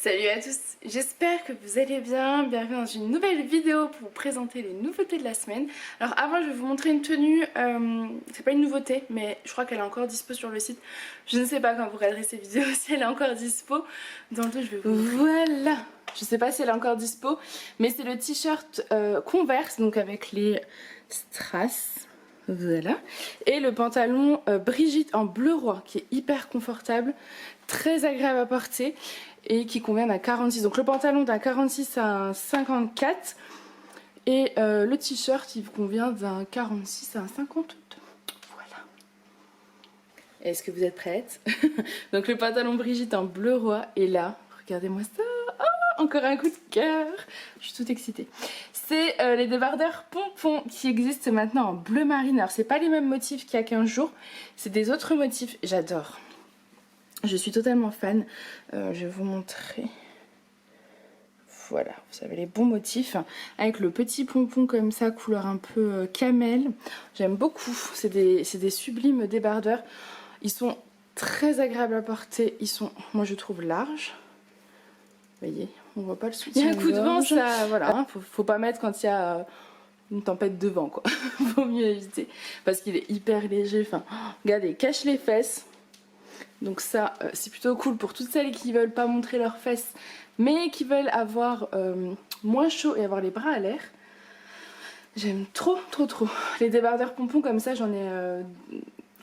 Salut à tous, j'espère que vous allez bien, bienvenue dans une nouvelle vidéo pour vous présenter les nouveautés de la semaine. Alors avant je vais vous montrer une tenue, c'est pas une nouveauté mais je crois qu'elle est encore dispo sur le site. Je ne sais pas quand vous regarderez ces vidéos si elle est encore dispo. Dans le dos je vais vous... Voilà, je sais pas si elle est encore dispo mais c'est le t-shirt Converse donc avec les strass. Voilà, et le pantalon Brigitte en bleu roi qui est hyper confortable, très agréable à porter et qui convient d'un 46. Donc le pantalon d'un 46 à un 54 et le t-shirt il convient d'un 46 à un 52. Voilà. Est-ce que vous êtes prêtes? Donc le pantalon Brigitte en bleu roi et là, regardez-moi ça. Oh, encore un coup de cœur. Je suis toute excitée. C'est les débardeurs pompons qui existent maintenant en bleu marine. Alors c'est pas les mêmes motifs qu'il y a 15 jours, c'est des autres motifs. J'adore. Je suis totalement fan. Je vais vous montrer. Voilà, vous avez les bons motifs avec le petit pompon comme ça, couleur un peu camel. J'aime beaucoup. C'est des sublimes débardeurs. Ils sont très agréables à porter. Ils sont, moi je trouve, larges. Vous voyez, on voit pas le soutien. Il y a un coup de vent, ça, voilà. Hein, faut pas mettre quand il y a une tempête de vent, quoi. Vaut mieux éviter. Parce qu'il est hyper léger. Enfin, regardez, il cache les fesses. Donc ça, c'est plutôt cool pour toutes celles qui veulent pas montrer leurs fesses, mais qui veulent avoir moins chaud et avoir les bras à l'air. J'aime trop. Les débardeurs pompons comme ça, j'en ai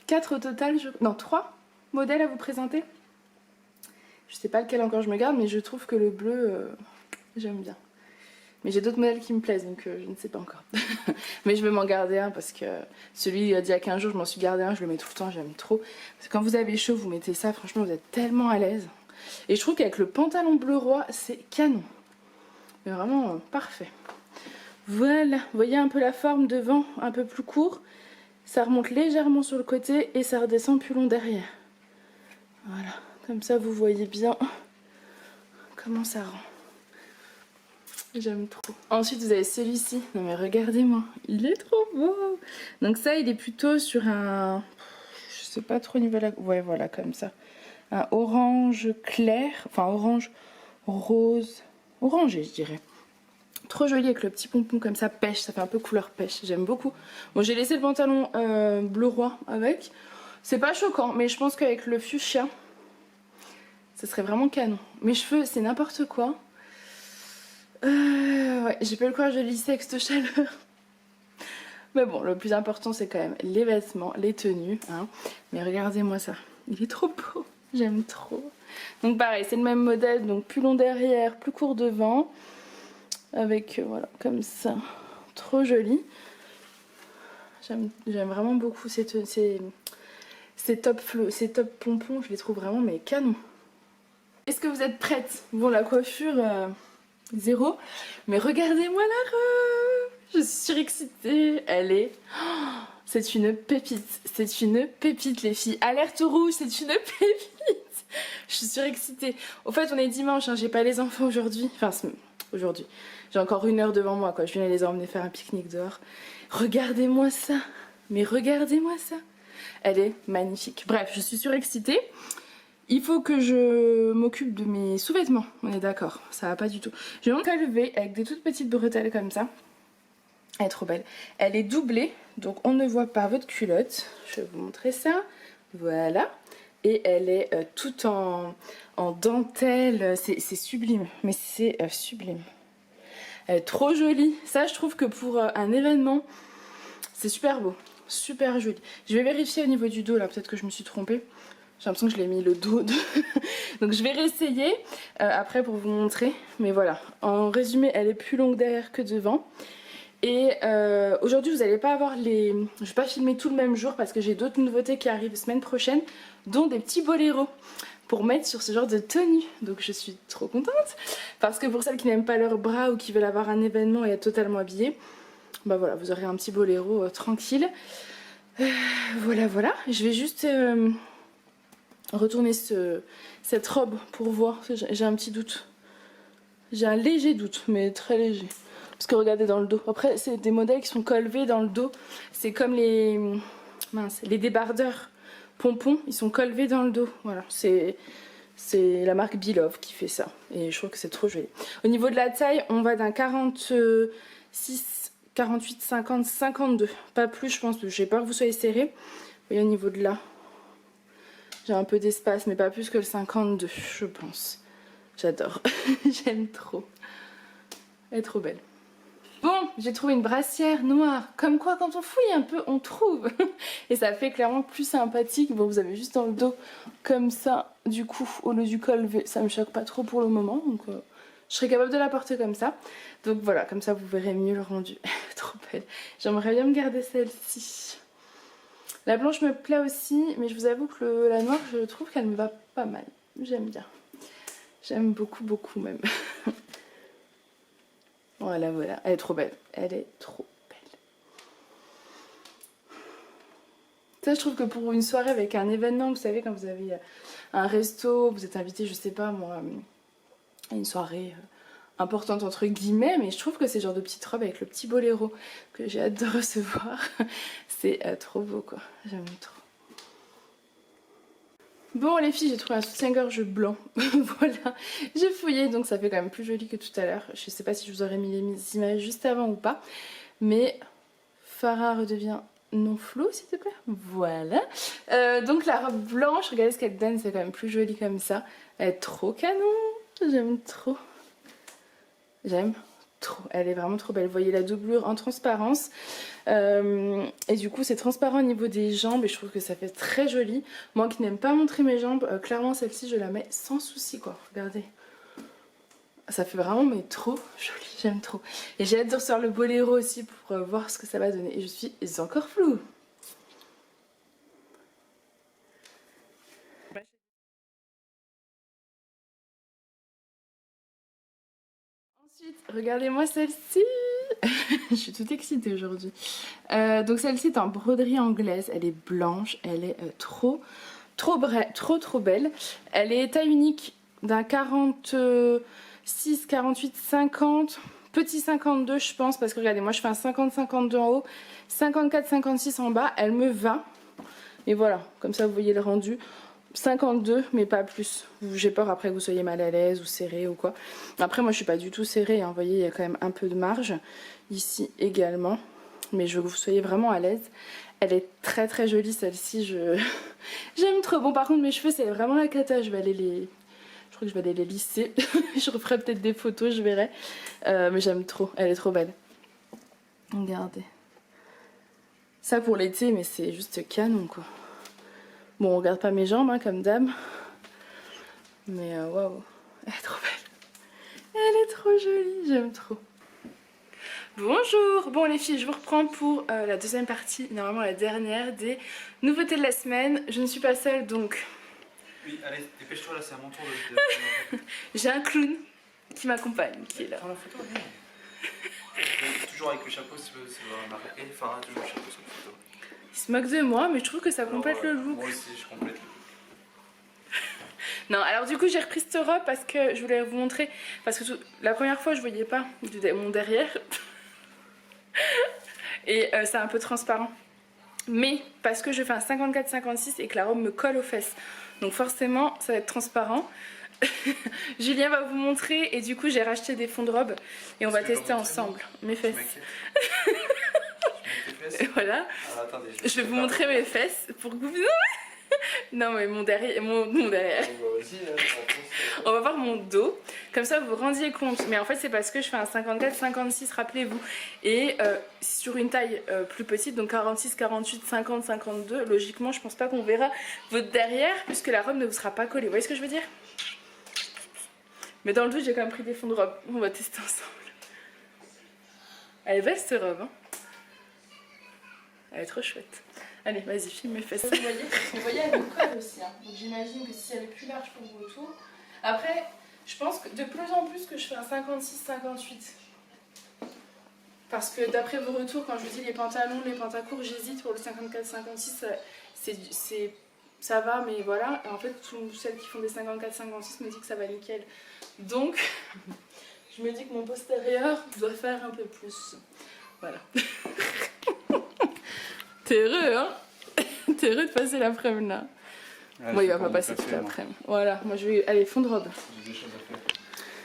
4 au total. Non, 3 modèles à vous présenter. Je sais pas lequel encore je me garde, mais je trouve que le bleu, j'aime bien. Mais j'ai d'autres modèles qui me plaisent, donc je ne sais pas encore. Mais je vais m'en garder un parce que celui d'il y a 15 jours, je m'en suis gardé un, je le mets tout le temps, j'aime trop. Parce que quand vous avez chaud, vous mettez ça, franchement, vous êtes tellement à l'aise. Et je trouve qu'avec le pantalon bleu roi, c'est canon. Mais vraiment parfait. Voilà, vous voyez un peu la forme devant, un peu plus court. Ça remonte légèrement sur le côté et ça redescend plus long derrière. Voilà, comme ça vous voyez bien comment ça rend. J'aime trop. Ensuite vous avez celui-ci. Non mais regardez-moi, il est trop beau. Donc ça il est plutôt sur un... Je sais pas trop au niveau de la... Ouais voilà comme ça. Un orange clair. Enfin orange rose. Orangé je dirais. Trop joli avec le petit pompon comme ça, pêche. Ça fait un peu couleur pêche. J'aime beaucoup. Bon j'ai laissé le pantalon bleu roi avec. C'est pas choquant mais je pense qu'avec le fuchsia ça serait vraiment canon. Mes cheveux c'est n'importe quoi. Ouais, j'ai pas le courage de lisser avec cette chaleur. Mais bon, le plus important c'est quand même les vêtements, les tenues. Hein. Mais regardez-moi ça, il est trop beau, j'aime trop. Donc pareil, c'est le même modèle, donc plus long derrière, plus court devant. Avec, voilà, comme ça, trop joli. J'aime vraiment beaucoup ces top pompons, je les trouve vraiment mais canon. Est-ce que vous êtes prêtes? Bon, la coiffure... zéro, mais regardez-moi la robe, je suis surexcitée, elle est... Oh, c'est une pépite les filles, alerte rouge, c'est une pépite, je suis surexcitée. Au fait on est dimanche, hein, j'ai pas les enfants aujourd'hui, enfin aujourd'hui, j'ai encore 1 heure devant moi quoi, je viens les emmener faire un pique-nique dehors. Regardez-moi ça, mais regardez-moi ça, elle est magnifique. Bref, je suis surexcitée. Il faut que je m'occupe de mes sous-vêtements, on est d'accord, ça va pas du tout. Je vais me lever avec des toutes petites bretelles comme ça. Elle est trop belle. Elle est doublée, donc on ne voit pas votre culotte. Je vais vous montrer ça. Voilà. Et elle est toute en dentelle. C'est sublime, mais c'est sublime. Elle est trop jolie. Ça, je trouve que pour un événement, c'est super beau. Super joli. Je vais vérifier au niveau du dos, là, peut-être que je me suis trompée. J'ai l'impression que je l'ai mis le dos de... Donc je vais réessayer après pour vous montrer. Mais voilà, en résumé, elle est plus longue derrière que devant. Et aujourd'hui, vous n'allez pas avoir les... Je vais pas filmer tout le même jour parce que j'ai d'autres nouveautés qui arrivent semaine prochaine, dont des petits boléros pour mettre sur ce genre de tenue. Donc je suis trop contente. Parce que pour celles qui n'aiment pas leurs bras ou qui veulent avoir un événement et être totalement habillées, bah voilà, vous aurez un petit boléro tranquille. Voilà. Je vais juste... retourner cette robe pour voir, j'ai un petit doute, j'ai un léger doute mais très léger parce que regardez dans le dos, après c'est des modèles qui sont colvés dans le dos, c'est comme les débardeurs pompons, ils sont colvés dans le dos, voilà, c'est C'est la marque Belove qui fait ça. Et je trouve que c'est trop joli. Au niveau de la taille, on va d'un 46, 48, 50, 52. Pas plus, je pense. J'ai peur que vous soyez serré. Vous voyez au niveau de là. J'ai un peu d'espace, mais pas plus que le 52, je pense. J'adore. J'aime trop. Elle est trop belle. Bon, j'ai trouvé une brassière noire. Comme quoi, quand on fouille un peu, on trouve. Et ça fait clairement plus sympathique. Bon, vous avez juste dans le dos, comme ça. Du coup, au lieu du col V, ça me choque pas trop pour le moment. Donc, je serais capable de la porter comme ça. Donc voilà, comme ça, vous verrez mieux le rendu. Trop belle. J'aimerais bien me garder celle-ci. La blanche me plaît aussi, mais je vous avoue que la noire, je trouve qu'elle me va pas mal. J'aime bien. J'aime beaucoup, beaucoup même. Voilà, voilà. Elle est trop belle. Elle est trop belle. Ça, je trouve que pour une soirée avec un événement, vous savez, quand vous avez un resto, vous êtes invité, je sais pas moi, à une soirée importante entre guillemets, mais je trouve que c'est le genre de petite robe avec le petit boléro que j'ai hâte de recevoir. C'est trop beau quoi. J'aime trop. Bon les filles, j'ai trouvé un soutien-gorge blanc. Voilà, j'ai fouillé donc ça fait quand même plus joli que tout à l'heure. Je sais pas si je vous aurais mis les images juste avant ou pas, mais Farah redevient non flou s'il te plaît. Voilà, donc la robe blanche, regardez ce qu'elle donne, c'est quand même plus joli comme ça. Elle est trop canon, j'aime trop. J'aime trop, elle est vraiment trop belle. Vous voyez la doublure en transparence. Et du coup c'est transparent au niveau des jambes et je trouve que ça fait très joli. Moi qui n'aime pas montrer mes jambes, clairement celle-ci je la mets sans souci quoi. Regardez. Ça fait vraiment mais trop joli, j'aime trop. Et j'ai hâte de recevoir le boléro aussi pour voir ce que ça va donner. Et je suis encore floue. Ensuite, regardez-moi celle-ci. Je suis toute excitée aujourd'hui. Donc celle-ci est en broderie anglaise. Elle est blanche. Elle est trop belle. Elle est taille unique d'un 46, 48, 50. Petit 52 je pense. Parce que regardez, moi je fais un 50-52 en haut. 54-56 en bas. Elle me va. Et voilà. Comme ça vous voyez le rendu. 52 mais pas plus. J'ai peur après que vous soyez mal à l'aise ou serré ou quoi. Après moi je suis pas du tout serrée, hein. Vous voyez il y a quand même un peu de marge ici également. Mais je veux que vous soyez vraiment à l'aise. Elle est très jolie celle-ci. J'aime trop. Bon par contre mes cheveux c'est vraiment la cata. Je vais aller les... Je crois que je vais aller les lisser. Je referai peut-être des photos, je verrai. Mais j'aime trop. Elle est trop belle. Regardez. Ça pour l'été mais c'est juste canon quoi. Bon, on regarde pas mes jambes, hein, comme d'hab. Mais waouh, elle est trop belle. Elle est trop jolie, j'aime trop. Bonjour. Bon les filles, je vous reprends pour la deuxième partie, normalement la dernière, des nouveautés de la semaine. Je ne suis pas seule, donc... Oui, allez, dépêche-toi, là, c'est à mon tour de... J'ai un clown qui m'accompagne, qui est là. Prends la photo, toujours avec le chapeau, si vous remarquez. Enfin, toujours le chapeau sur la photo. Il se moque de moi, mais je trouve que ça complète le look. Moi aussi, je complète le look. Non, alors du coup j'ai repris cette robe parce que je voulais vous montrer, parce que la première fois je voyais pas mon derrière et c'est un peu transparent, mais parce que je fais un 54-56 et que la robe me colle aux fesses, donc forcément ça va être transparent. Julien va vous montrer et du coup j'ai racheté des fonds de robe et on va tester ensemble mes fesses. Et voilà. Alors, attendez, je vais vous montrer mes fesses pour que vous... Non mais mon derrière, mon derrière. On va voir mon dos, comme ça vous vous rendiez compte. Mais en fait c'est parce que je fais un 54-56, rappelez-vous. Et sur une taille plus petite, donc 46, 48, 50, 52, logiquement je pense pas qu'on verra votre derrière puisque la robe ne vous sera pas collée. Vous voyez ce que je veux dire? Mais dans le doute j'ai quand même pris des fonds de robe. On va tester ensemble. Elle est belle cette robe, hein. Elle est trop chouette. Allez, vas-y, filme mes fesses. Vous voyez, elle me colle aussi. Hein. Donc j'imagine que si elle est plus large pour vos retours. Après, je pense que de plus en plus que je fais un 56-58. Parce que d'après vos retours, quand je vous dis les pantalons, les pantacourts, j'hésite pour le 54-56. Ça va, mais voilà. Et en fait, toutes celles qui font des 54-56 me disent que ça va nickel. Donc, je me dis que mon postérieur doit faire un peu plus. Voilà. T'es heureux, hein? T'es heureux de passer l'après-midi là? Ah, Moi il je va vais pas me passer casser, toute moi. l'après-midi. Voilà, moi je vais aller fond de robe. J'ai des choses à faire.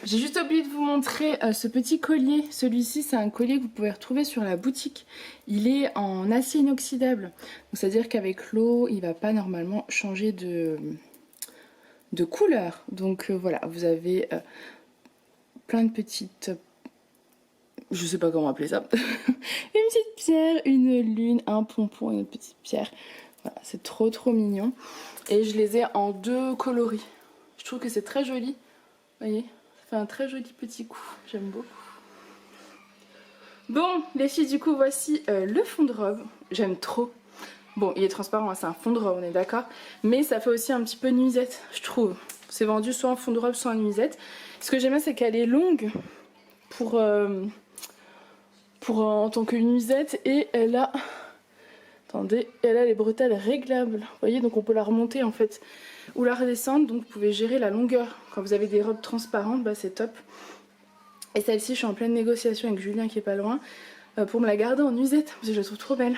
J'ai juste oublié de vous montrer ce petit collier. Celui-ci, c'est un collier que vous pouvez retrouver sur la boutique. Il est en acier inoxydable. C'est-à-dire qu'avec l'eau, il va pas normalement changer de couleur. Donc voilà, vous avez plein de petites... je sais pas comment appeler ça. Une petite pierre, une lune, un pompon et une petite pierre. Voilà, c'est trop mignon. Et je les ai en 2 coloris. Je trouve que c'est très joli. Vous voyez ? Ça fait un très joli petit coup, j'aime beaucoup. Bon, les filles, du coup, voici le fond de robe. J'aime trop. Bon, il est transparent, hein, c'est un fond de robe, on est d'accord. Mais ça fait aussi un petit peu nuisette, je trouve. C'est vendu soit en fond de robe, soit en nuisette. Ce que j'aime bien, c'est qu'elle est longue pour en tant que nuisette. Et elle a... attendez, elle a les bretelles réglables. Vous voyez, donc on peut la remonter en fait. Ou la redescendre, donc vous pouvez gérer la longueur. Quand vous avez des robes transparentes, bah c'est top. Et celle-ci, je suis en pleine négociation avec Julien qui est pas loin pour me la garder en nuisette parce que je la trouve trop belle.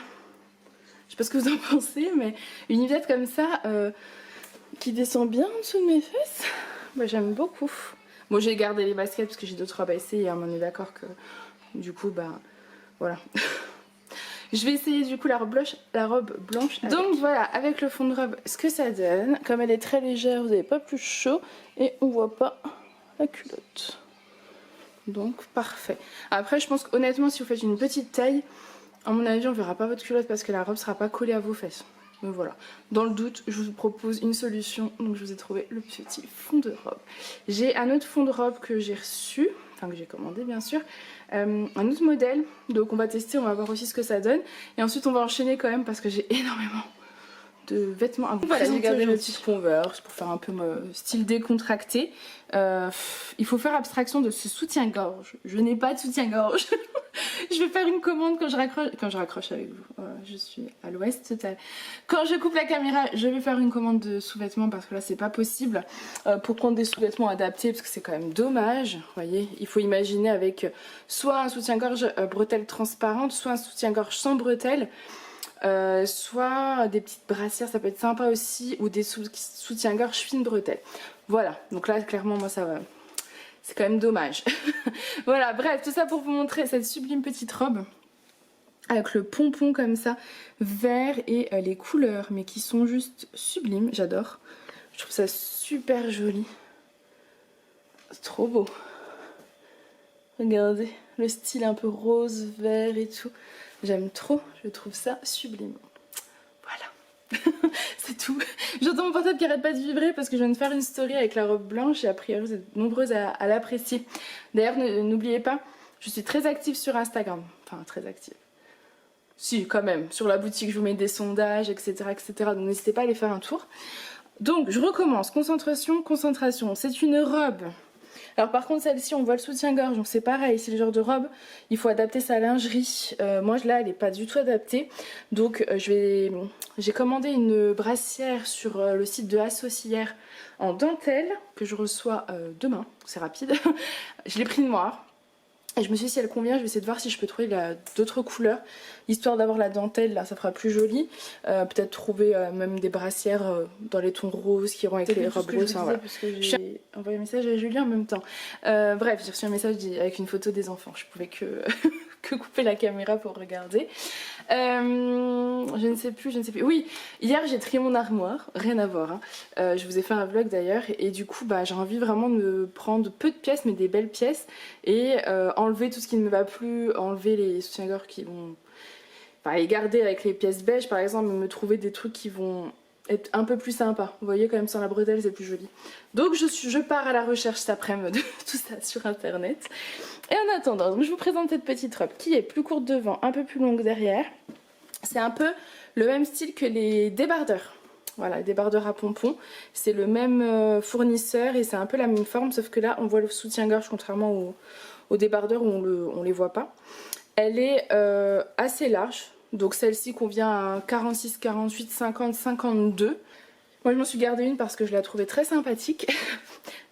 Je sais pas ce que vous en pensez, mais une nuisette comme ça qui descend bien en dessous de mes fesses, bah j'aime beaucoup. Bon, j'ai gardé les baskets parce que j'ai d'autres robes à essayer, hein, on est d'accord que du coup, bah voilà. Je vais essayer du coup la robe blanche. Donc voilà, avec le fond de robe, ce que ça donne. Comme elle est très légère, vous n'avez pas plus chaud et on voit pas la culotte. Donc parfait. Après, je pense qu'honnêtement, si vous faites une petite taille, à mon avis, on verra pas votre culotte parce que la robe sera pas collée à vos fesses. Donc voilà. Dans le doute, je vous propose une solution. Donc je vous ai trouvé le petit fond de robe. J'ai un autre fond de robe que j'ai reçu, enfin que j'ai commandé bien sûr. Un autre modèle. Donc on va tester, on va voir aussi ce que ça donne. Et ensuite on va enchaîner quand même parce que j'ai énormément de vêtements à vous présenter. Voilà, j'ai gardé mes petites Converse pour faire un peu style décontracté. Il faut faire abstraction de ce soutien-gorge. Je n'ai pas de soutien-gorge. Je vais faire une commande quand je raccroche avec vous. Je suis à l'ouest total. Quand je coupe la caméra, je vais faire une commande de sous-vêtements parce que là c'est pas possible pour prendre des sous-vêtements adaptés parce que c'est quand même dommage. Vous voyez, il faut imaginer avec soit un soutien-gorge bretelles transparentes, soit un soutien-gorge sans bretelles. Soit des petites brassières, ça peut être sympa aussi, ou des soutiens-gorge fines bretelles. Voilà, donc là clairement moi ça va, c'est quand même dommage. Voilà, bref, tout ça pour vous montrer cette sublime petite robe avec le pompon comme ça, vert et les couleurs, mais qui sont juste sublimes, j'adore. Je trouve ça super joli, c'est trop beau. Regardez, le style un peu rose, vert et tout. J'aime trop, je trouve ça sublime. Voilà, c'est tout. J'entends mon portable qui arrête pas de vibrer parce que je viens de faire une story avec la robe blanche et a priori vous êtes nombreuses à l'apprécier. D'ailleurs, n'oubliez pas, je suis très active sur Instagram. Enfin, très active. Si, quand même. Sur la boutique, je vous mets des sondages, etc. etc. Donc n'hésitez pas à aller faire un tour. Donc, je recommence. Concentration, concentration. C'est une robe. Alors par contre celle-ci on voit le soutien-gorge, donc c'est pareil, c'est le genre de robe, il faut adapter sa lingerie. Moi là elle n'est pas du tout adaptée, donc j'ai commandé une brassière sur le site de Associère en dentelle que je reçois demain, c'est rapide. Je l'ai pris noir. Et je me suis dit si elle convient, je vais essayer de voir si je peux trouver d'autres couleurs, histoire d'avoir la dentelle, là ça fera plus joli. Peut-être trouver même des brassières dans les tons roses qui iront avec les robes roses. Enfin, voilà. Parce que j'ai envoyé un message à Julien en même temps. Bref, j'ai reçu un message avec une photo des enfants. Je pouvais que couper la caméra pour regarder. Je ne sais plus. Oui, hier j'ai trié mon armoire, rien à voir. Hein. Je vous ai fait un vlog d'ailleurs et du coup bah, j'ai envie vraiment de prendre peu de pièces mais des belles pièces et enlever tout ce qui ne me va plus, enlever les soutiens-gorge qui vont... Enfin les garder avec les pièces beige par exemple, me trouver des trucs qui vont être un peu plus sympas. Vous voyez quand même sans la bretelle c'est plus joli. Donc je pars à la recherche cet après-midi de tout ça sur internet. Et en attendant, donc je vous présente cette petite robe qui est plus courte devant, un peu plus longue derrière. C'est un peu le même style que les débardeurs. Voilà, débardeurs à pompons. C'est le même fournisseur et c'est un peu la même forme, sauf que là on voit le soutien-gorge contrairement aux débardeurs où on les voit pas. Elle est assez large, donc celle-ci convient à 46, 48, 50, 52. Moi je m'en suis gardé une parce que je la trouvais très sympathique.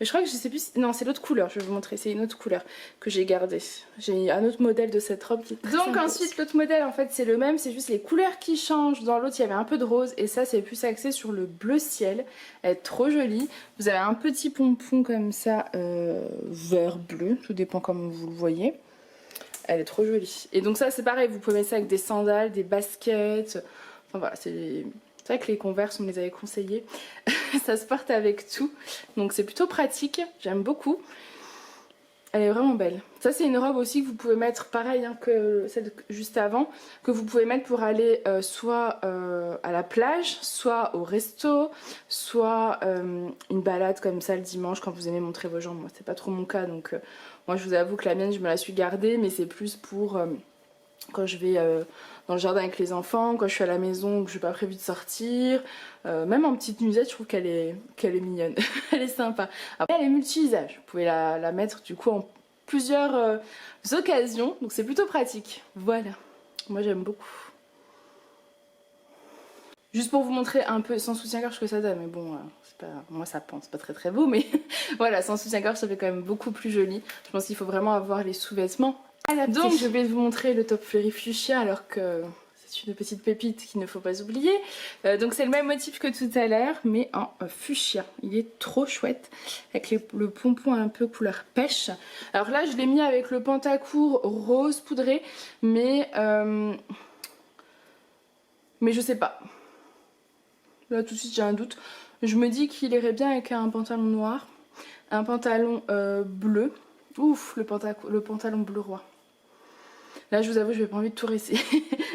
Mais je crois que je sais plus si... Non, c'est l'autre couleur, je vais vous montrer, c'est une autre couleur que j'ai gardée. J'ai un autre modèle de cette robe qui est très sympa. Ensuite l'autre modèle en fait c'est le même, c'est juste les couleurs qui changent. Dans l'autre il y avait un peu de rose et ça c'est plus axé sur le bleu ciel. Elle est trop jolie. Vous avez un petit pompon comme ça, vert bleu, tout dépend comme vous le voyez. Elle est trop jolie. Et donc ça c'est pareil, vous pouvez mettre ça avec des sandales, des baskets. Enfin voilà, c'est vrai que les Converse on me les avait conseillés. Ça se porte avec tout. Donc c'est plutôt pratique, j'aime beaucoup. Elle est vraiment belle. Ça c'est une robe aussi que vous pouvez mettre pareil hein, que celle juste avant. Que vous pouvez mettre pour aller soit à la plage, soit au resto, soit une balade comme ça le dimanche quand vous aimez montrer vos jambes. Moi c'est pas trop mon cas donc moi je vous avoue que la mienne je me la suis gardée. Mais c'est plus pour quand je vais dans le jardin avec les enfants, quand je suis à la maison que je n'ai pas prévu de sortir. Même en petite nuisette je trouve qu'elle est mignonne. Elle est sympa. Après elle est multi-usage. Vous pouvez la mettre du coup en plusieurs occasions. Donc c'est plutôt pratique. Voilà. Moi j'aime beaucoup. Juste pour vous montrer un peu sans soutien-gorge que ça donne. Mais bon, c'est pas, moi ça pend, c'est pas très très beau. Mais voilà, sans soutien-gorge ça fait quand même beaucoup plus joli. Je pense qu'il faut vraiment avoir les sous-vêtements. Donc je vais vous montrer le top fleury fuchsia alors que c'est une petite pépite qu'il ne faut pas oublier. Donc c'est le même motif que tout à l'heure mais en fuchsia. Il est trop chouette avec le pompon un peu couleur pêche. Alors là je l'ai mis avec le pantacourt rose poudré mais je sais pas. Là tout de suite j'ai un doute. Je me dis qu'il irait bien avec un pantalon noir, un pantalon bleu. Ouf, le pantalon bleu roi. Là je vous avoue je n'ai pas envie de tout rincer,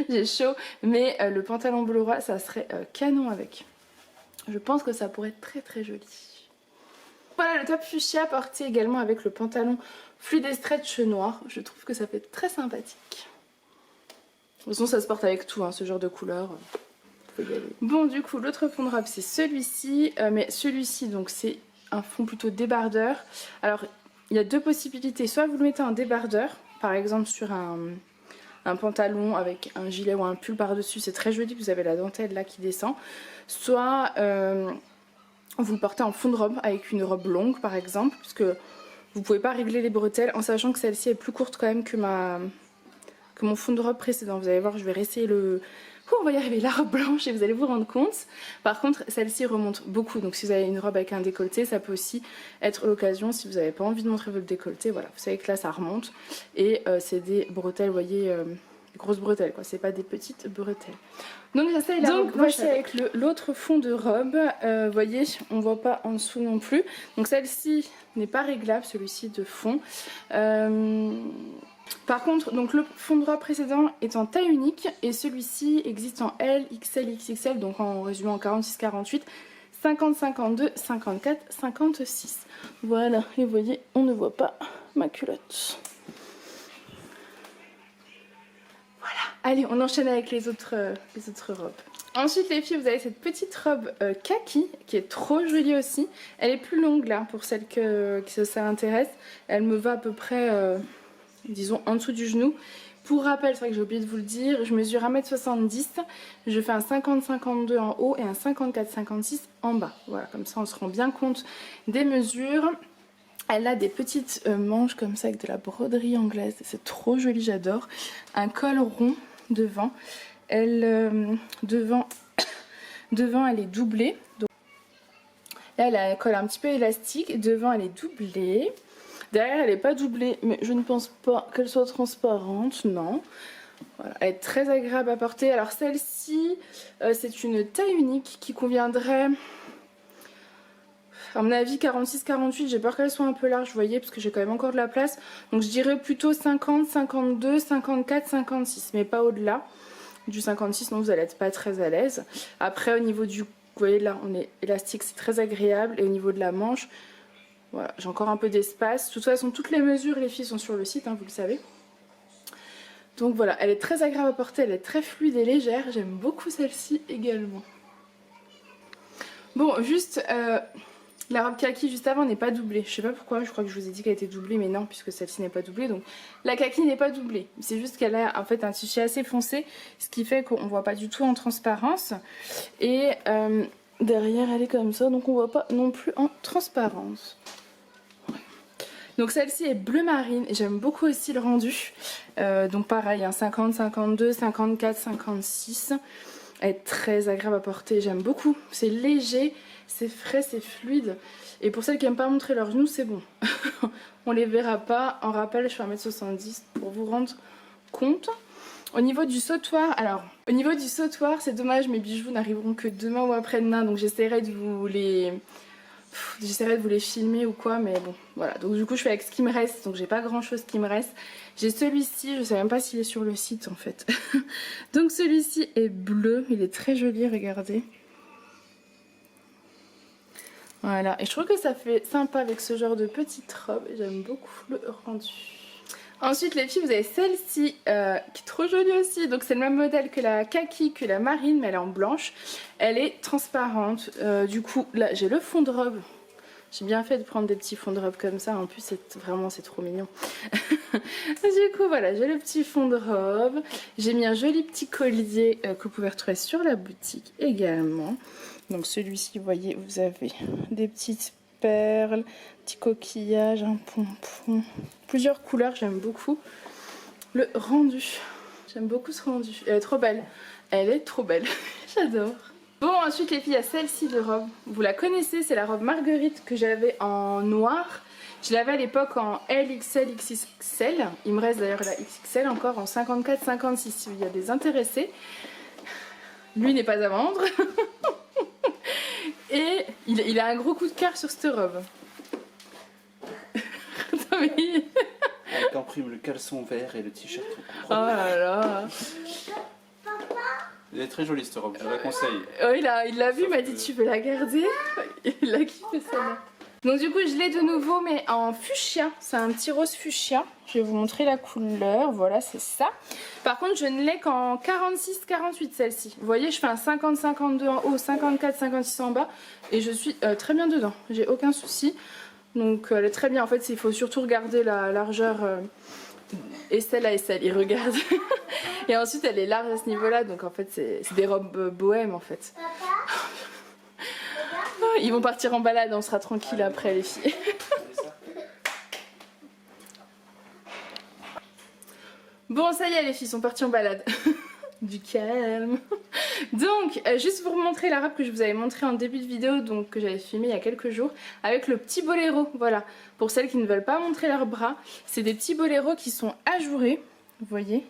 j'ai chaud, mais le pantalon bleu roi ça serait canon avec. Je pense que ça pourrait être très très joli. Voilà le top fuchsia porté également avec le pantalon fluide stretch noir. Je trouve que ça peut être très sympathique. De toute façon ça se porte avec tout hein, ce genre de couleur. Bon du coup l'autre fond de robe c'est celui-ci, mais celui-ci donc c'est un fond plutôt débardeur. Alors il y a deux possibilités, soit vous le mettez en débardeur. Par exemple sur un pantalon avec un gilet ou un pull par dessus, c'est très joli, vous avez la dentelle là qui descend. Soit vous le portez en fond de robe avec une robe longue par exemple, puisque vous pouvez pas régler les bretelles en sachant que celle-ci est plus courte quand même que mon fond de robe précédent. Vous allez voir, je vais réessayer on va y arriver, la robe blanche et vous allez vous rendre compte. Par contre celle-ci remonte beaucoup, donc si vous avez une robe avec un décolleté ça peut aussi être l'occasion si vous n'avez pas envie de montrer votre décolleté. Voilà, vous savez que là ça remonte et c'est des bretelles, vous voyez, des grosses bretelles quoi, c'est pas des petites bretelles. Donc j'essaye la robe blanche avec l'autre fond de robe. Vous voyez, on voit pas en dessous non plus. Donc celle-ci n'est pas réglable, celui-ci de fond. Par contre, donc le fond de robe précédent est en taille unique et celui-ci existe en L, XL, XXL, donc en résumé en 46-48, 50, 52, 54, 56. Voilà, et vous voyez, on ne voit pas ma culotte. Voilà, allez, on enchaîne avec les autres robes. Ensuite les filles, vous avez cette petite robe kaki qui est trop jolie aussi. Elle est plus longue là pour celles qui ça intéresse. Elle me va à peu près... disons en dessous du genou. Pour rappel, c'est vrai que j'ai oublié de vous le dire, je mesure 1m70, je fais un 50-52 en haut et un 54-56 en bas. Voilà, comme ça on se rend bien compte des mesures. Elle a des petites manches comme ça avec de la broderie anglaise, c'est trop joli, j'adore. Un col rond devant. Devant elle est doublée. Donc, là elle a un col un petit peu élastique, devant elle est doublée. Derrière elle n'est pas doublée mais je ne pense pas qu'elle soit transparente, non. Voilà, elle est très agréable à porter. Alors celle-ci c'est une taille unique qui conviendrait à mon avis 46-48, j'ai peur qu'elle soit un peu large vous voyez parce que j'ai quand même encore de la place. Donc je dirais plutôt 50, 52, 54, 56 mais pas au-delà du 56 sinon vous allez être pas très à l'aise. Après au niveau du, vous voyez là on est élastique, c'est très agréable et au niveau de la manche voilà, j'ai encore un peu d'espace. De toute façon, toutes les mesures, les filles, sont sur le site, hein, vous le savez. Donc voilà, elle est très agréable à porter, elle est très fluide et légère. J'aime beaucoup celle-ci également. Bon, juste, la robe kaki juste avant n'est pas doublée. Je sais pas pourquoi, je crois que je vous ai dit qu'elle était doublée, mais non, puisque celle-ci n'est pas doublée. Donc la kaki n'est pas doublée. C'est juste qu'elle a en fait un tissu assez foncé, ce qui fait qu'on ne voit pas du tout en transparence. Et... derrière elle est comme ça, donc on voit pas non plus en transparence. Donc celle-ci est bleu marine et j'aime beaucoup aussi le rendu. Donc pareil, hein, 50, 52, 54, 56. Elle est très agréable à porter, j'aime beaucoup. C'est léger, c'est frais, c'est fluide. Et pour celles qui n'aiment pas montrer leurs genoux, c'est bon. On les verra pas. En rappel, je fais 1m70 pour vous rendre compte. Au niveau du sautoir, alors, au niveau du sautoir, c'est dommage, mes bijoux n'arriveront que demain ou après-demain. Donc j'essaierai de vous les... filmer ou quoi, mais bon, voilà. Donc du coup, je fais avec ce qui me reste, donc j'ai pas grand-chose qui me reste. J'ai celui-ci, je sais même pas s'il est sur le site en fait. Donc celui-ci est bleu, il est très joli, regardez. Voilà, et je trouve que ça fait sympa avec ce genre de petite robe, j'aime beaucoup le rendu. Ensuite les filles, vous avez celle-ci qui est trop jolie aussi. Donc c'est le même modèle que la kaki, que la marine, mais elle est en blanche. Elle est transparente. Du coup là j'ai le fond de robe. J'ai bien fait de prendre des petits fonds de robe comme ça. En plus c'est trop mignon. Du coup voilà, j'ai le petit fond de robe. J'ai mis un joli petit collier que vous pouvez retrouver sur la boutique également. Donc celui-ci, vous voyez, vous avez des petites perles, petits coquillages, un pompon, plusieurs couleurs, j'aime beaucoup le rendu. J'aime beaucoup ce rendu. Elle est trop belle. Elle est trop belle. J'adore. Bon, ensuite les filles, il y a celle-ci de robe. Vous la connaissez, c'est la robe Marguerite que j'avais en noir. Je l'avais à l'époque en LXL, XXL. Il me reste d'ailleurs la XXL encore en 54, 56 si il y a des intéressés. Lui n'est pas à vendre. Et il a un gros coup de cœur sur cette robe. Attends, mais... Avec en prime le caleçon vert et le t-shirt. Oh là là. Elle est très jolie cette robe, je la conseille. Oh, il l'a vu, il m'a dit tu veux la garder. Il a kiffé ça là. Donc du coup je l'ai de nouveau mais en fuchsia. C'est un petit rose fuchsia. Je vais vous montrer la couleur. Voilà, c'est ça. Par contre je ne l'ai qu'en 46-48 celle-ci. Vous voyez, je fais un 50-52 en haut, 54-56 en bas. Et je suis très bien dedans. J'ai aucun souci. Donc elle est très bien. En fait il faut surtout regarder la largeur aisselle à aisselle. Il regarde. Et ensuite elle est large à ce niveau-là. Donc en fait c'est des robes bohèmes en fait. Ils vont partir en balade, on sera tranquille après les filles. Bon ça y est les filles sont parties en balade. Du calme. Donc juste pour vous montrer la robe que je vous avais montré en début de vidéo, donc que j'avais filmé il y a quelques jours, avec le petit boléro, voilà. Pour celles qui ne veulent pas montrer leurs bras, c'est des petits boléros qui sont ajourés, vous voyez.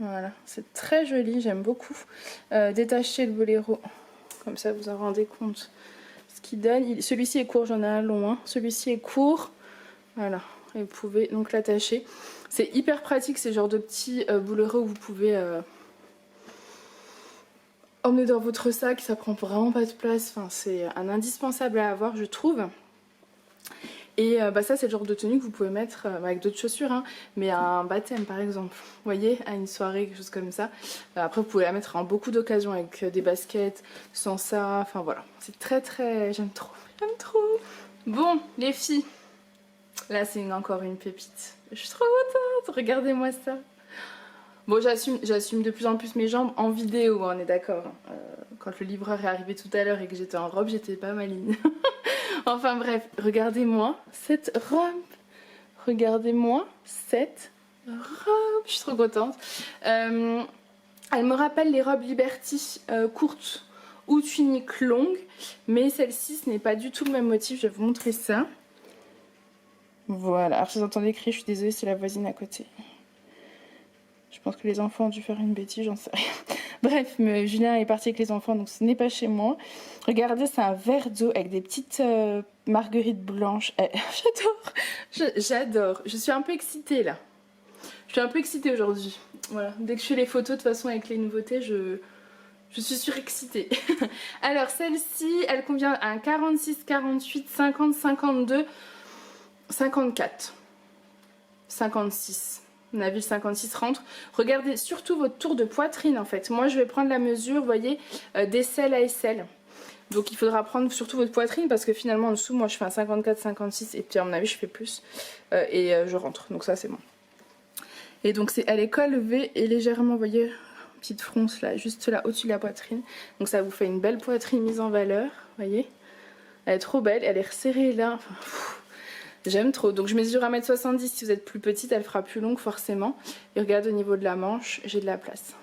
Voilà, c'est très joli, j'aime beaucoup. Détacher le boléro. Comme ça vous en rendez compte ce qu'il donne. Celui-ci est court, j'en ai un long. Hein. Celui-ci est court. Voilà. Et vous pouvez donc l'attacher. C'est hyper pratique ces genres de petits boléros où vous pouvez emmener dans votre sac. Ça prend vraiment pas de place. Enfin, c'est un indispensable à avoir je trouve. Et ça c'est le genre de tenue que vous pouvez mettre avec d'autres chaussures, hein, mais à un baptême par exemple, vous voyez, à une soirée, quelque chose comme ça. Après vous pouvez la mettre en beaucoup d'occasions avec des baskets, sans ça, enfin voilà. C'est très, j'aime trop, j'aime trop. Bon les filles, là c'est encore une pépite. Je suis trop contente, regardez-moi ça. Bon j'assume de plus en plus mes jambes en vidéo, on est d'accord. Quand le livreur est arrivé tout à l'heure et que j'étais en robe, j'étais pas maligne. Enfin bref, regardez-moi cette robe. Regardez-moi cette robe. Je suis trop contente. Elle me rappelle les robes Liberty courtes ou tuniques longues. Mais celle-ci, ce n'est pas du tout le même motif. Je vais vous montrer ça. Voilà. Alors si vous entendez crier, je suis désolée, c'est la voisine à côté. Je pense que les enfants ont dû faire une bêtise, j'en sais rien. Bref, mais Julien est parti avec les enfants, donc ce n'est pas chez moi. Regardez, c'est un verre d'eau avec des petites marguerites blanches. J'adore, j'adore. Je suis un peu excitée là. Je suis un peu excitée aujourd'hui. Voilà, dès que je fais les photos, de toute façon, avec les nouveautés, je suis surexcitée. Alors, celle-ci, elle convient à un 46, 48, 50, 52, 54, 56. On a vu le 56 rentre. Regardez surtout votre tour de poitrine en fait. Moi je vais prendre la mesure, vous voyez, d'aisselle à aisselle. Donc il faudra prendre surtout votre poitrine parce que finalement en dessous, moi je fais un 54, 56 et puis à mon avis je fais plus. Je rentre, donc ça c'est bon. Et donc elle est col V et légèrement, vous voyez, petite fronce là, juste là au-dessus de la poitrine. Donc ça vous fait une belle poitrine mise en valeur, voyez. Elle est trop belle, elle est resserrée là. Enfin, j'aime trop. Donc je mesure 1m70, si vous êtes plus petite, elle fera plus longue forcément. Et regarde au niveau de la manche, j'ai de la place.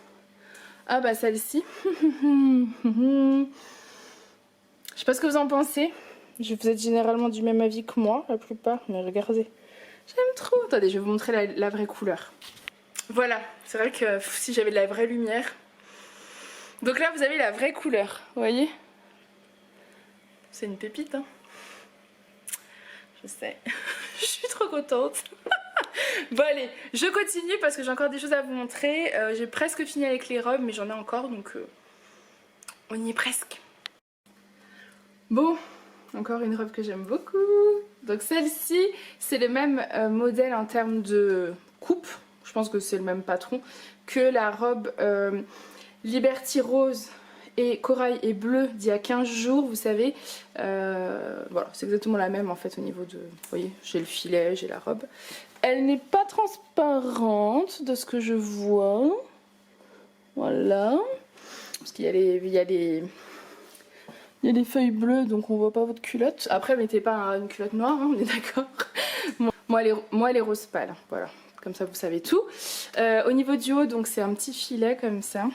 Ah bah celle-ci. Je sais pas ce que vous en pensez. Vous êtes généralement du même avis que moi, la plupart, mais regardez. J'aime trop. Attendez, je vais vous montrer la vraie couleur. Voilà, c'est vrai que si j'avais de la vraie lumière. Donc là, vous avez la vraie couleur, vous voyez? C'est une pépite, hein. Je sais. Je suis trop contente. Bon allez, je continue parce que j'ai encore des choses à vous montrer. J'ai presque fini avec les robes, mais j'en ai encore, donc on y est presque. Bon, encore une robe que j'aime beaucoup. Donc celle-ci, c'est le même modèle en termes de coupe. Je pense que c'est le même patron que la robe Liberty Rose et corail et bleu d'il y a 15 jours, vous savez. Voilà, c'est exactement la même en fait au niveau de... Vous voyez, j'ai le filet, j'ai la robe. Elle n'est pas transparente de ce que je vois. Voilà. Parce qu'il y a les feuilles bleues, donc on voit pas votre culotte. Après, mettez pas une culotte noire, hein, on est d'accord. Moi, elle est rose pâle. Voilà, comme ça vous savez tout. Au niveau du haut, donc c'est un petit filet comme ça.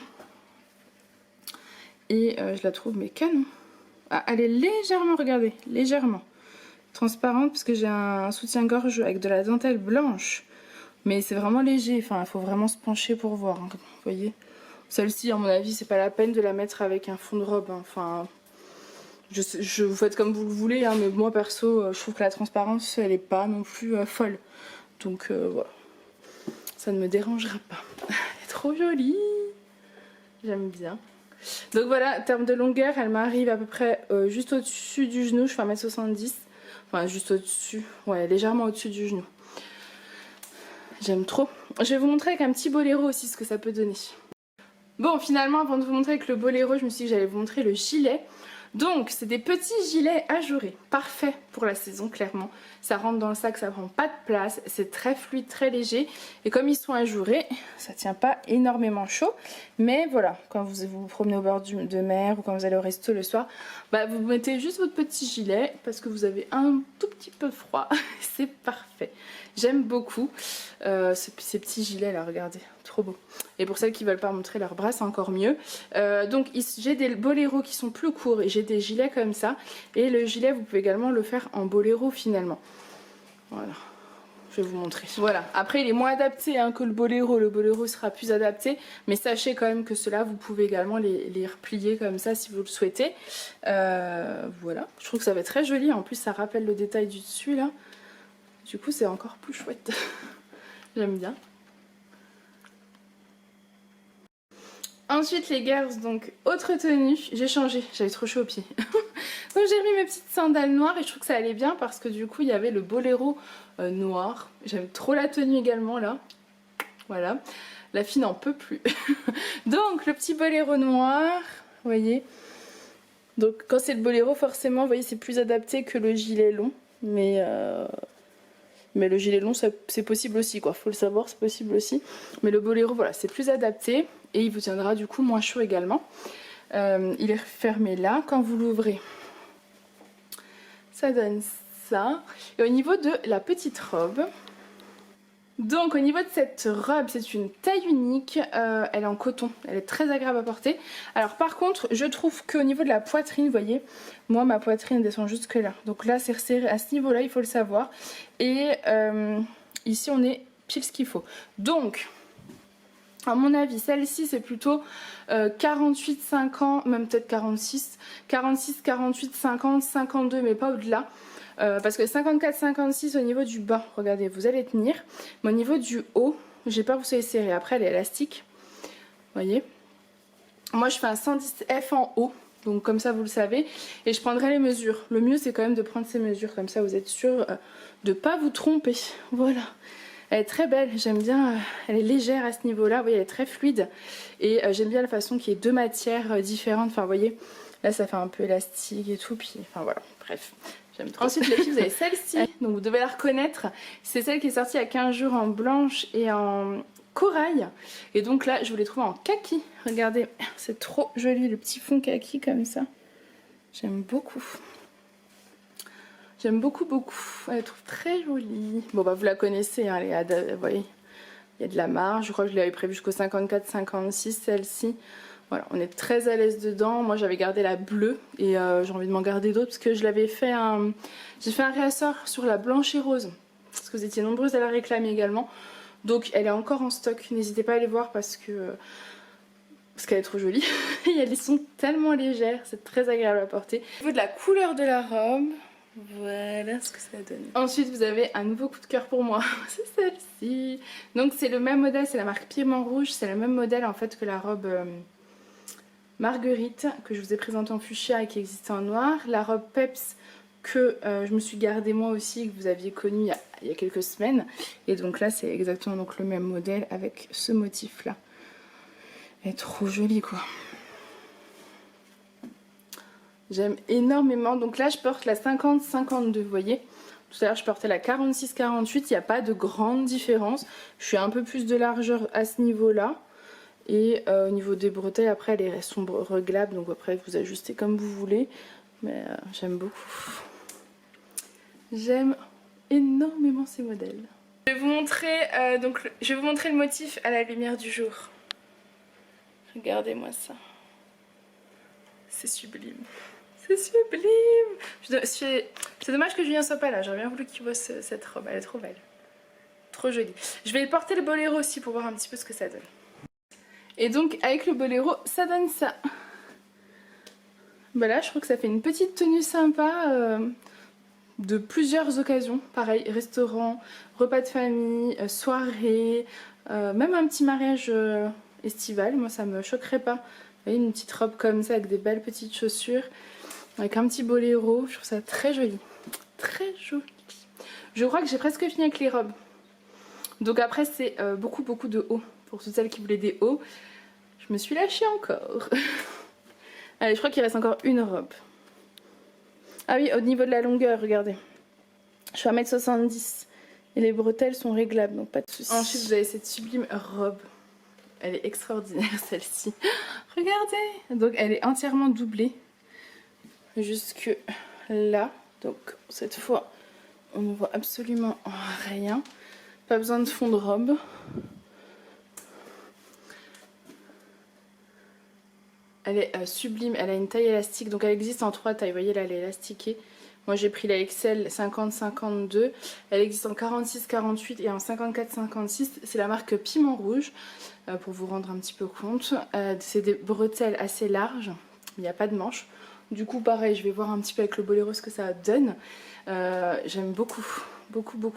Et je la trouve mais canon. Ah, elle est légèrement, regardez, légèrement transparente parce que j'ai un soutien-gorge avec de la dentelle blanche. Mais c'est vraiment léger, enfin il faut vraiment se pencher pour voir, hein, vous voyez. Celle-ci à mon avis c'est pas la peine de la mettre avec un fond de robe, hein. Enfin vous faites comme vous le voulez, hein, mais moi perso je trouve que la transparence elle est pas non plus folle. Donc voilà, ça ne me dérangera pas. Elle est trop jolie, j'aime bien. Donc voilà, en termes de longueur, elle m'arrive à peu près juste au-dessus du genou. Je fais 1m70. Enfin, juste au-dessus. Ouais, légèrement au-dessus du genou. J'aime trop. Je vais vous montrer avec un petit boléro aussi ce que ça peut donner. Bon, finalement, avant de vous montrer avec le boléro, je me suis dit que j'allais vous montrer le gilet. Donc, c'est des petits gilets ajourés. Parfait pour la saison, clairement. Ça rentre dans le sac, ça prend pas de place. C'est très fluide, très léger. Et comme ils sont ajourés, ça tient pas énormément chaud. Mais voilà, quand vous promenez au bord de mer ou quand vous allez au resto le soir, bah, vous mettez juste votre petit gilet parce que vous avez un tout petit peu froid. C'est parfait. J'aime beaucoup ces petits gilets là, regardez, trop beau. Et pour celles qui veulent pas montrer leurs bras, c'est encore mieux. Donc j'ai des boléros qui sont plus courts et j'ai des gilets comme ça. Et le gilet, vous pouvez également le faire en boléro finalement. Voilà, je vais vous montrer. Voilà, après il est moins adapté hein, que le boléro sera plus adapté. Mais sachez quand même que ceux-là, vous pouvez également les replier comme ça si vous le souhaitez. Voilà, je trouve que ça va être très joli. En plus ça rappelle le détail du dessus là. Du coup c'est encore plus chouette. J'aime bien. Ensuite les girls, donc autre tenue, j'ai changé, j'avais trop chaud aux pieds. Donc j'ai mis mes petites sandales noires et je trouve que ça allait bien parce que du coup il y avait le boléro noir. J'aime trop la tenue également là. Voilà, la fille n'en peut plus. Donc le petit boléro noir, vous voyez. Donc quand c'est le boléro forcément, vous voyez c'est plus adapté que le gilet long. Mais le gilet long c'est possible aussi quoi, faut le savoir, c'est possible aussi. Mais le boléro voilà, c'est plus adapté et il vous tiendra du coup moins chaud également. Il est fermé là, quand vous l'ouvrez, ça donne ça. Et au niveau de la petite robe, donc au niveau de cette robe, c'est une taille unique, elle est en coton, elle est très agréable à porter. Alors par contre, je trouve qu'au niveau de la poitrine, vous voyez, moi ma poitrine descend jusque là. Donc là c'est resserré à ce niveau là, il faut le savoir. Et ici on est pile ce qu'il faut. Donc, à mon avis, celle-ci c'est plutôt 48, 50, même peut-être 46, 46, 48, 50, 52, mais pas au-delà. Parce que 54, 56 au niveau du bas, regardez, vous allez tenir. Mais au niveau du haut, j'ai peur que vous soyez serré. Après, elle est élastique. Vous voyez. Moi, je fais un 110F en haut. Donc, comme ça, vous le savez. Et je prendrai les mesures. Le mieux, c'est quand même de prendre ces mesures. Comme ça, vous êtes sûr de ne pas vous tromper. Voilà. Elle est très belle. J'aime bien. Elle est légère à ce niveau-là. Vous voyez, elle est très fluide. Et j'aime bien la façon qu'il y ait deux matières différentes. Enfin, vous voyez, là, ça fait un peu élastique et tout. Puis, enfin, voilà. Bref. Ensuite les filles, vous avez celle-ci, donc vous devez la reconnaître. C'est celle qui est sortie il y a 15 jours en blanche et en corail. Et donc là je vous l'ai trouvé en kaki. Regardez, c'est trop joli le petit fond kaki comme ça. J'aime beaucoup. J'aime beaucoup beaucoup. Elle est très jolie. Bon bah vous la connaissez, hein, vous voyez. Il y a de la marge. Je crois que je l'avais prévu jusqu'au 54-56 celle-ci. Voilà, on est très à l'aise dedans. Moi j'avais gardé la bleue et j'ai envie de m'en garder d'autres parce que je l'avais fait un... J'ai fait un réassort sur la blanche et rose. Parce que vous étiez nombreuses à la réclamer également. Donc elle est encore en stock. N'hésitez pas à aller voir parce qu'elle est trop jolie. Et elles sont tellement légères, c'est très agréable à porter. Au niveau de la couleur de la robe, voilà ce que ça donne. Ensuite vous avez un nouveau coup de cœur pour moi, c'est celle-ci. Donc c'est le même modèle, c'est la marque Piment Rouge, c'est le même modèle en fait que la robe Marguerite que je vous ai présentée en fuchsia et qui existait en noir. La robe Peps que je me suis gardée moi aussi, que vous aviez connue il y a quelques semaines. Et donc là c'est exactement donc le même modèle avec ce motif là. Elle est trop jolie quoi. J'aime énormément. Donc là je porte la 50-52, vous voyez. Tout à l'heure je portais la 46-48, il n'y a pas de grande différence. Je suis un peu plus de largeur à ce niveau là. Et au niveau des bretelles, après elles sont réglables, donc après vous ajustez comme vous voulez. Mais j'aime beaucoup. J'aime énormément ces modèles. Je vais vous montrer, je vais vous montrer le motif à la lumière du jour. Regardez-moi ça. C'est sublime. C'est sublime. C'est dommage que Julien soit pas là. J'aurais bien voulu qu'il voit cette robe. Elle est trop belle. Trop jolie. Je vais porter le boléro aussi pour voir un petit peu ce que ça donne. Et donc avec le boléro, ça donne ça. Bah là, je trouve que ça fait une petite tenue sympa de plusieurs occasions. Pareil, restaurant, repas de famille, soirée, même un petit mariage estival. Moi, ça me choquerait pas. Vous voyez, une petite robe comme ça avec des belles petites chaussures, avec un petit boléro. Je trouve ça très joli. Très joli. Je crois que j'ai presque fini avec les robes. Donc après, c'est beaucoup de hauts. Pour toutes celles qui voulaient des hauts, je me suis lâchée encore. Allez, je crois qu'il reste encore une robe. Ah oui, au niveau de la longueur, regardez. Je suis à 1m70 et les bretelles sont réglables, donc pas de soucis. Ensuite, vous avez cette sublime robe. Elle est extraordinaire, celle-ci. Regardez. Donc, elle est entièrement doublée jusque là. Donc, cette fois, on ne voit absolument rien. Pas besoin de fond de robe. Elle est sublime, elle a une taille élastique, donc elle existe en 3 tailles, vous voyez là elle est élastiquée. Moi j'ai pris la XL 50-52, elle existe en 46-48 et en 54-56, c'est la marque Piment Rouge, pour vous rendre un petit peu compte. C'est des bretelles assez larges, il n'y a pas de manches. Du coup pareil, je vais voir un petit peu avec le boléro ce que ça donne. J'aime beaucoup.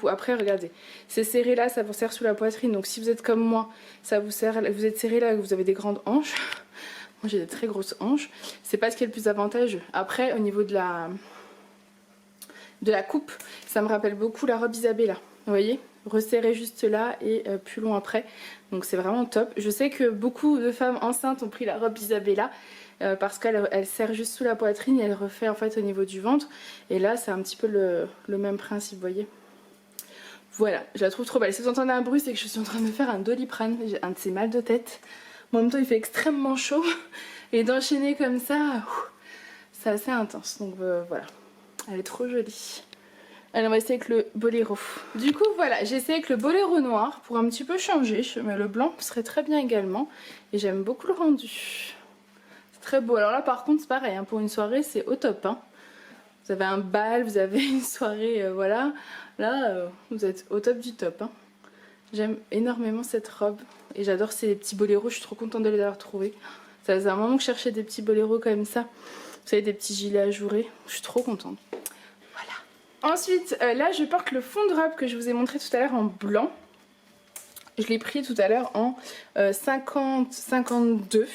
Après regardez, c'est serré là, ça vous serre sous la poitrine, donc si vous êtes comme moi, ça vous serre, vous êtes serré là, vous avez des grandes hanches. Moi j'ai des très grosses hanches, c'est pas ce qui est le plus avantageux. Après au niveau de la coupe, ça me rappelle beaucoup la robe Isabella. Vous voyez, resserré juste là et plus long après. Donc c'est vraiment top. Je sais que beaucoup de femmes enceintes ont pris la robe Isabella parce qu'elle serre juste sous la poitrine et elle refait en fait au niveau du ventre. Et là c'est un petit peu le même principe, vous voyez. Voilà, je la trouve trop belle. Si vous entendez un bruit, c'est que je suis en train de me faire un Doliprane. J'ai un de ces mal de tête. En même temps il fait extrêmement chaud et d'enchaîner comme ça, c'est assez intense. Donc voilà, elle est trop jolie. Allez, on va essayer avec le boléro. Du coup voilà, j'ai essayé avec le boléro noir pour un petit peu changer, mais le blanc serait très bien également. Et j'aime beaucoup le rendu. C'est très beau. Alors là par contre c'est pareil, hein, pour une soirée c'est au top. Hein. Vous avez un bal, vous avez une soirée, voilà. Là vous êtes au top du top. Hein. J'aime énormément cette robe et j'adore ces petits boléros, je suis trop contente de les avoir trouvés. Ça faisait un moment que je cherchais des petits boléros comme ça. Vous savez, des petits gilets ajourés, je suis trop contente. Voilà. Ensuite, là je porte le fond de robe que je vous ai montré tout à l'heure en blanc. Je l'ai pris tout à l'heure en 50-52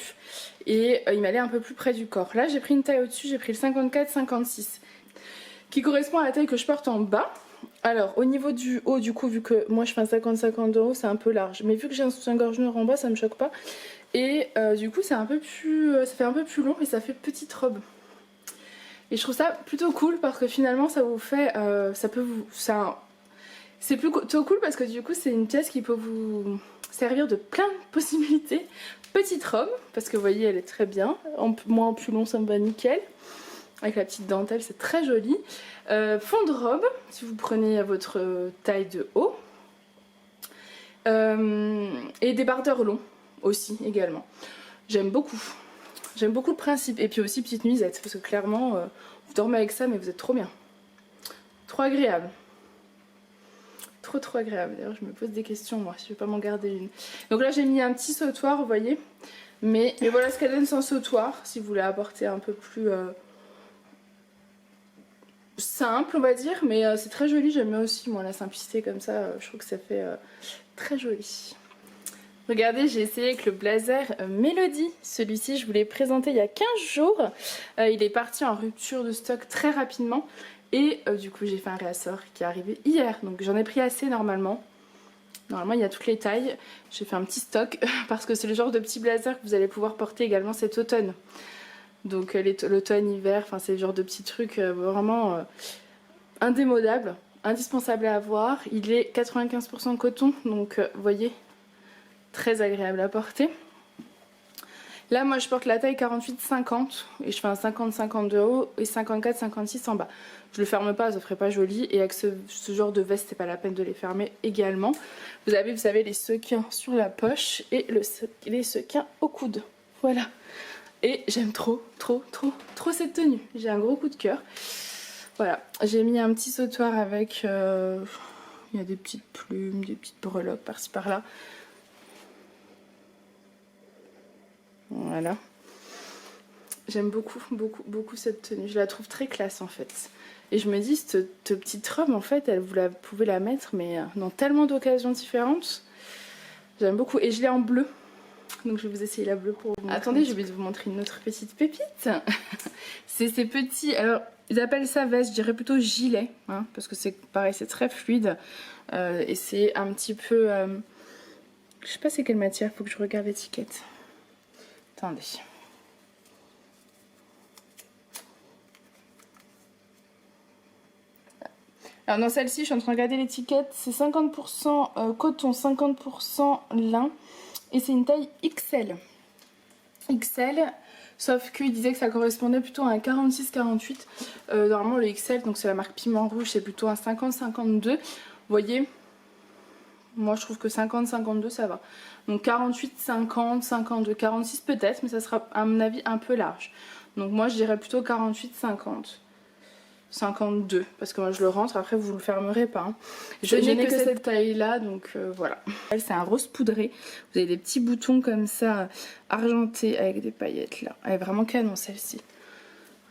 et il m'allait un peu plus près du corps. Là j'ai pris une taille au-dessus, j'ai pris le 54-56 qui correspond à la taille que je porte en bas. Alors au niveau du haut, du coup, vu que moi je fais un 50-50 de haut, c'est un peu large. Mais vu que j'ai un soutien-gorge noir en bas, ça me choque pas. Et du coup c'est un peu plus, ça fait un peu plus long et ça fait petite robe. Et je trouve ça plutôt cool parce que finalement ça vous fait, c'est plutôt cool parce que du coup c'est une pièce qui peut vous servir de plein de possibilités. Petite robe, parce que vous voyez elle est très bien, moi en plus long ça me va nickel. Avec la petite dentelle, c'est très joli. Fond de robe, si vous prenez à votre taille de haut. Et débardeur long aussi également. J'aime beaucoup. J'aime beaucoup le principe. Et puis aussi petite nuisette, parce que clairement, vous dormez avec ça, mais vous êtes trop bien. Trop agréable. Trop agréable. D'ailleurs, je me pose des questions, moi, si je vais pas m'en garder une. Donc là, j'ai mis un petit sautoir, vous voyez. Mais voilà ce qu'elle donne sans sautoir, si vous voulez apporter un peu plus simple, on va dire. Mais c'est très joli, j'aime bien aussi, moi, la simplicité comme ça. Je trouve que ça fait très joli. Regardez, j'ai essayé avec le blazer Mélodie. Celui-ci, je vous l'ai présenté il y a 15 jours. Il est parti en rupture de stock très rapidement. Et du coup, j'ai fait un réassort qui est arrivé hier. Donc j'en ai pris assez normalement. Normalement, il y a toutes les tailles. J'ai fait un petit stock parce que c'est le genre de petit blazer que vous allez pouvoir porter également cet automne. Donc l'automne, hiver, enfin c'est le genre de petits trucs vraiment indémodables, indispensables à avoir. Il est 95% coton, donc vous voyez, très agréable à porter. Là, moi, je porte la taille 48-50 et je fais un 50-50 de haut et 54-56 en bas. Je le ferme pas, ça ferait pas joli. Et avec ce genre de veste, c'est pas la peine de les fermer également. Vous savez, les sequins sur la poche et les sequins au coude. Voilà. Et j'aime trop cette tenue. J'ai un gros coup de cœur. Voilà. J'ai mis un petit sautoir avec... il y a des petites plumes, des petites breloques par-ci par-là. Voilà. J'aime beaucoup cette tenue. Je la trouve très classe en fait. Et je me dis, cette petite robe en fait, vous pouvez la mettre mais dans tellement d'occasions différentes. J'aime beaucoup. Et je l'ai en bleu. Donc je vais vous essayer la bleue pour vous montrer. Attendez, je vais vous montrer une autre petite pépite. C'est ces petits... Alors, ils appellent ça veste, je dirais plutôt gilet. Hein, parce que c'est pareil, c'est très fluide. Et c'est un petit peu... je sais pas c'est quelle matière, faut que je regarde l'étiquette. Attendez. Alors dans celle-ci, je suis en train de regarder l'étiquette. C'est 50% coton, 50% lin. Et c'est une taille XL. XL, sauf qu'il disait que ça correspondait plutôt à un 46-48. Normalement le XL, donc c'est la marque Piment Rouge, c'est plutôt un 50-52. Vous voyez, moi je trouve que 50-52 ça va. Donc 48-50, 52, 46 peut-être, mais ça sera à mon avis un peu large. Donc moi je dirais plutôt 48-50. 52 parce que moi je le rentre, après vous le fermerez pas hein. Je n'ai que cette taille là donc voilà. C'est un rose poudré, vous avez des petits boutons comme ça argentés avec des paillettes là. Elle est vraiment canon celle-ci,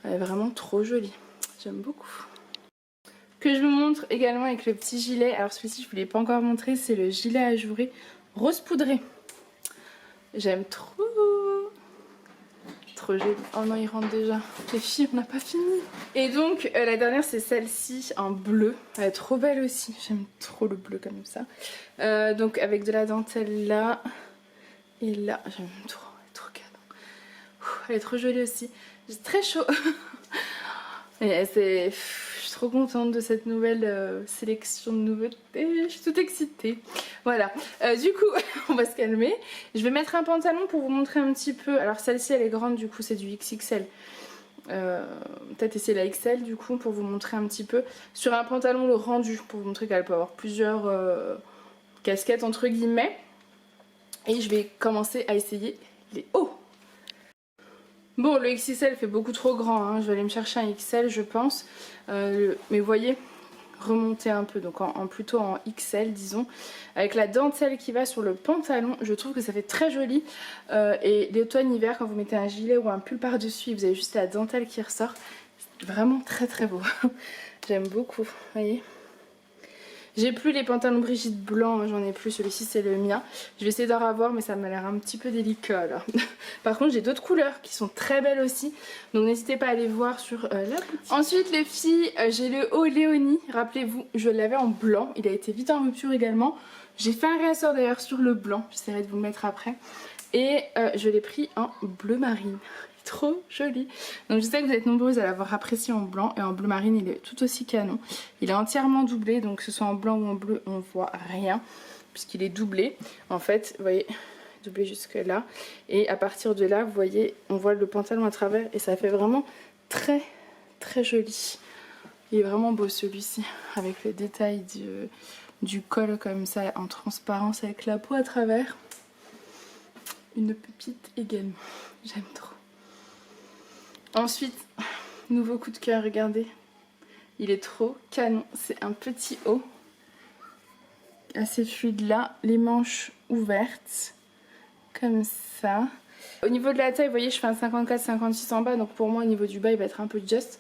elle est vraiment trop jolie, j'aime beaucoup. Que je vous montre également avec le petit gilet, alors celui-ci je vous l'ai pas encore montré, c'est le gilet ajouré rose poudré. J'aime trop. Trop joli. Oh non, il rentre déjà. Les filles, on n'a pas fini. Et donc, la dernière, c'est celle-ci en bleu. Elle est trop belle aussi. J'aime trop le bleu comme ça. Donc, avec de la dentelle là. Et là, j'aime trop. Elle est trop canon. Elle est trop jolie aussi. J'ai très chaud. Et c'est... Je suis trop contente de cette nouvelle sélection de nouveautés. Je suis toute excitée. Voilà. Du coup, on va se calmer. Je vais mettre un pantalon pour vous montrer un petit peu. Alors celle-ci, elle est grande, du coup, c'est du XXL. Peut-être essayer la XL, du coup, pour vous montrer un petit peu. Sur un pantalon, le rendu, pour vous montrer qu'elle peut avoir plusieurs casquettes, entre guillemets. Et je vais commencer à essayer les hauts. Bon, le XXL fait beaucoup trop grand, hein. Je vais aller me chercher un XL je pense. Mais vous voyez, remonter un peu, donc plutôt en XL disons. Avec la dentelle qui va sur le pantalon, je trouve que ça fait très joli. Et l'automne-hiver, quand vous mettez un gilet ou un pull par-dessus, vous avez juste la dentelle qui ressort. C'est vraiment très beau. J'aime beaucoup, vous voyez. J'ai plus les pantalons Brigitte blancs, j'en ai plus, celui-ci c'est le mien. Je vais essayer d'en avoir mais ça m'a l'air un petit peu délicat là. Par contre j'ai d'autres couleurs qui sont très belles aussi, donc n'hésitez pas à aller voir sur la boutique. Ensuite les filles, j'ai le haut Léonie, rappelez-vous, je l'avais en blanc, il a été vite en rupture également. J'ai fait un réassort d'ailleurs sur le blanc, j'essaierai de vous le mettre après. Et je l'ai pris en bleu marine. trop joli. Donc je sais que vous êtes nombreuses à l'avoir apprécié en blanc et en bleu marine il est tout aussi canon. Il est entièrement doublé, donc que ce soit en blanc ou en bleu on voit rien puisqu'il est doublé. En fait vous voyez, doublé jusque là et à partir de là vous voyez on voit le pantalon à travers et ça fait vraiment très très joli. Il est vraiment beau celui-ci avec le détail du col comme ça en transparence avec la peau à travers. Une pépite également, j'aime trop. Ensuite, nouveau coup de cœur, regardez. Il est trop canon, c'est un petit haut. Assez fluide là, les manches ouvertes, comme ça. Au niveau de la taille, vous voyez, je fais un 54-56 en bas, donc pour moi au niveau du bas il va être un peu juste.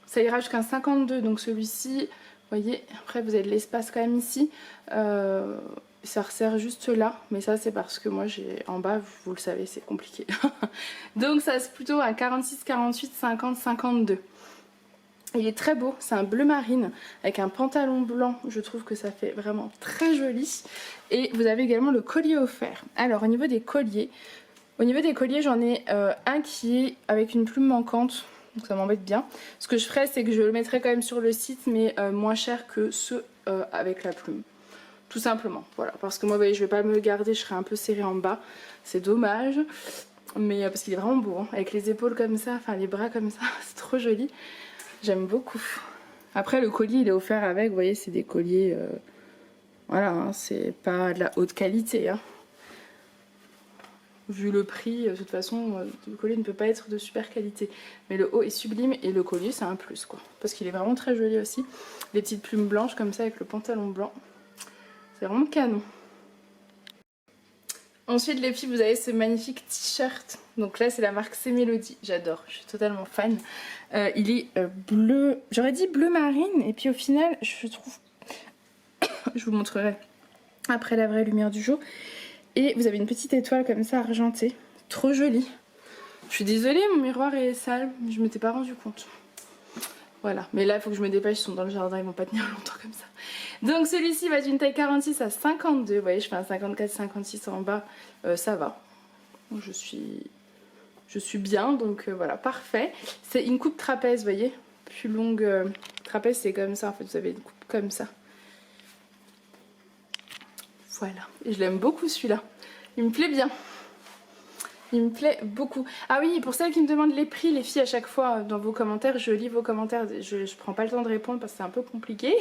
Ça ira jusqu'à un 52, donc celui-ci, vous voyez, après vous avez de l'espace quand même ici. Ça resserre juste là, mais ça c'est parce que moi j'ai en bas, vous le savez, c'est compliqué. Donc ça c'est plutôt à 46, 48, 50, 52. Il est très beau, c'est un bleu marine avec un pantalon blanc, je trouve que ça fait vraiment très joli. Et vous avez également le collier offert. Alors au niveau des colliers, j'en ai un qui est avec une plume manquante. Donc ça m'embête bien. Ce que je ferais c'est que je le mettrais quand même sur le site mais moins cher que ceux avec la plume. Tout simplement, voilà. Parce que moi vous voyez je vais pas me le garder, je serai un peu serrée en bas. C'est dommage. Mais parce qu'il est vraiment beau, hein. Avec les épaules comme ça, enfin les bras comme ça, c'est trop joli. J'aime beaucoup. Après le collier il est offert avec, vous voyez c'est des colliers. Voilà, hein, c'est pas de la haute qualité. Hein. Vu le prix, de toute façon, le collier ne peut pas être de super qualité. Mais le haut est sublime et le collier c'est un plus quoi. Parce qu'il est vraiment très joli aussi. Les petites plumes blanches comme ça avec le pantalon blanc. C'est vraiment canon. Ensuite les filles, vous avez ce magnifique t-shirt. Donc là c'est la marque C'est Mélodie. J'adore, je suis totalement fan. Il est bleu, j'aurais dit bleu marine. Et puis au final, je trouve... je vous montrerai après la vraie lumière du jour. Et vous avez une petite étoile comme ça argentée, trop jolie. Je suis désolée, mon miroir est sale, je m'étais pas rendu compte. Voilà, mais là il faut que je me dépêche, ils sont dans le jardin, ils vont pas tenir longtemps comme ça. Donc celui-ci va d'une taille 46 à 52, vous voyez je fais un 54-56 en bas, ça va. Je suis bien, donc voilà, parfait. C'est une coupe trapèze, vous voyez, plus longue. Trapèze c'est comme ça en fait, vous avez une coupe comme ça. Voilà, et je l'aime beaucoup celui-là. Il me plaît bien. Il me plaît beaucoup. Ah oui, pour celles qui me demandent les prix, les filles, à chaque fois dans vos commentaires, je lis vos commentaires. Je prends pas le temps de répondre parce que c'est un peu compliqué.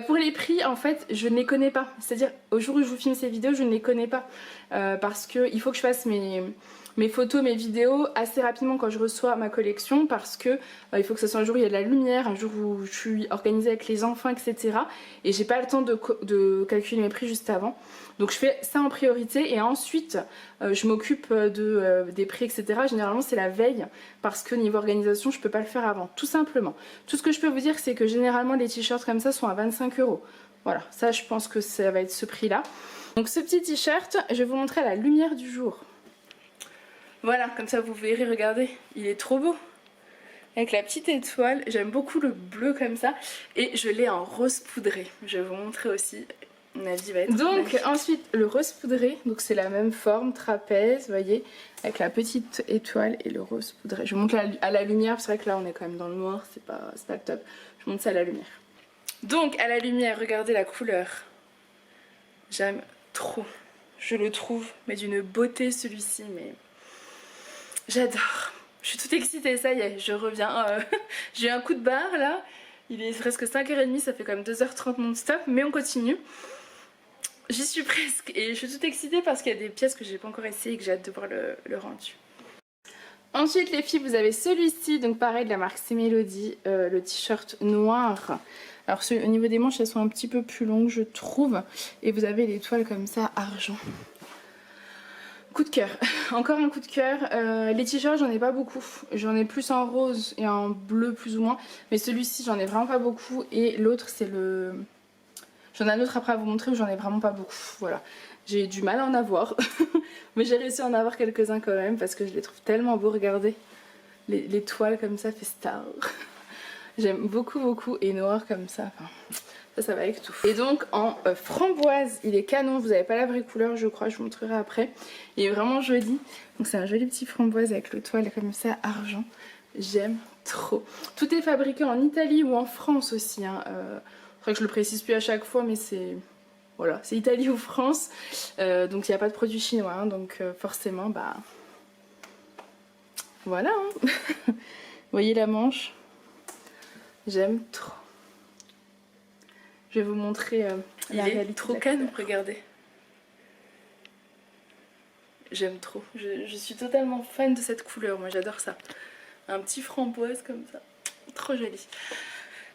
Pour les prix, en fait, je ne les connais pas. C'est-à-dire, au jour où je vous filme ces vidéos, je ne les connais pas. Parce qu'il faut que je fasse mes photos, mes vidéos assez rapidement quand je reçois ma collection parce que il faut que ce soit un jour où il y a de la lumière, un jour où je suis organisée avec les enfants, etc. Et j'ai pas le temps de calculer mes prix juste avant. Donc je fais ça en priorité et ensuite je m'occupe des prix, etc. Généralement c'est la veille parce que niveau organisation je peux pas le faire avant, tout simplement. Tout ce que je peux vous dire c'est que généralement les t-shirts comme ça sont à 25 €. Voilà, ça je pense que ça va être ce prix là. Donc ce petit t-shirt, je vais vous montrer à la lumière du jour. Voilà, comme ça vous verrez, regardez, il est trop beau. Avec la petite étoile, j'aime beaucoup le bleu comme ça. Et je l'ai en rose poudré, je vais vous montrer aussi. Mon avis va être donc magique. Ensuite le rose poudré, donc c'est la même forme, trapèze, vous voyez, avec la petite étoile et le rose poudré. Je vous montre à la lumière, c'est vrai que là on est quand même dans le noir, c'est pas le top. Je vous montre ça à la lumière. Donc à la lumière, regardez la couleur. J'aime trop. Je le trouve, mais d'une beauté celui-ci, mais... J'adore. Je suis toute excitée, ça y est, je reviens. J'ai eu un coup de barre là. Il est presque 5h30, ça fait quand même 2h30 non-stop, mais on continue. J'y suis presque et je suis toute excitée parce qu'il y a des pièces que j'ai pas encore essayées et que j'ai hâte de voir le rendu. Ensuite les filles, vous avez celui-ci, donc pareil de la marque C'est Mélodie, le t-shirt noir. Alors au niveau des manches elles sont un petit peu plus longues je trouve. Et vous avez l'étoile comme ça, argent. Coup de cœur, encore un coup de cœur. Les t-shirts j'en ai pas beaucoup, j'en ai plus en rose et en bleu plus ou moins. Mais celui-ci j'en ai vraiment pas beaucoup et l'autre c'est le... J'en ai un autre après à vous montrer où j'en ai vraiment pas beaucoup, voilà. J'ai du mal à en avoir, mais j'ai réussi à en avoir quelques-uns quand même parce que je les trouve tellement beaux, regardez. Les toiles comme ça fait star. J'aime beaucoup et noir comme ça, enfin, Ça va avec tout. Et donc en framboise, il est canon, vous n'avez pas la vraie couleur je crois, je vous montrerai après. Il est vraiment joli, donc c'est un joli petit framboise avec le toile comme ça, argent. J'aime trop. Tout est fabriqué en Italie ou en France aussi, hein. C'est vrai que je le précise plus à chaque fois, mais c'est... Voilà, c'est Italie ou France, donc il n'y a pas de produits chinois, hein, donc forcément, bah... Voilà, hein. Vous voyez la manche? J'aime trop. Je vais vous montrer la réalité. Trop canon, regardez. J'aime trop. Je suis totalement fan de cette couleur, moi j'adore ça. Un petit framboise comme ça. Trop joli.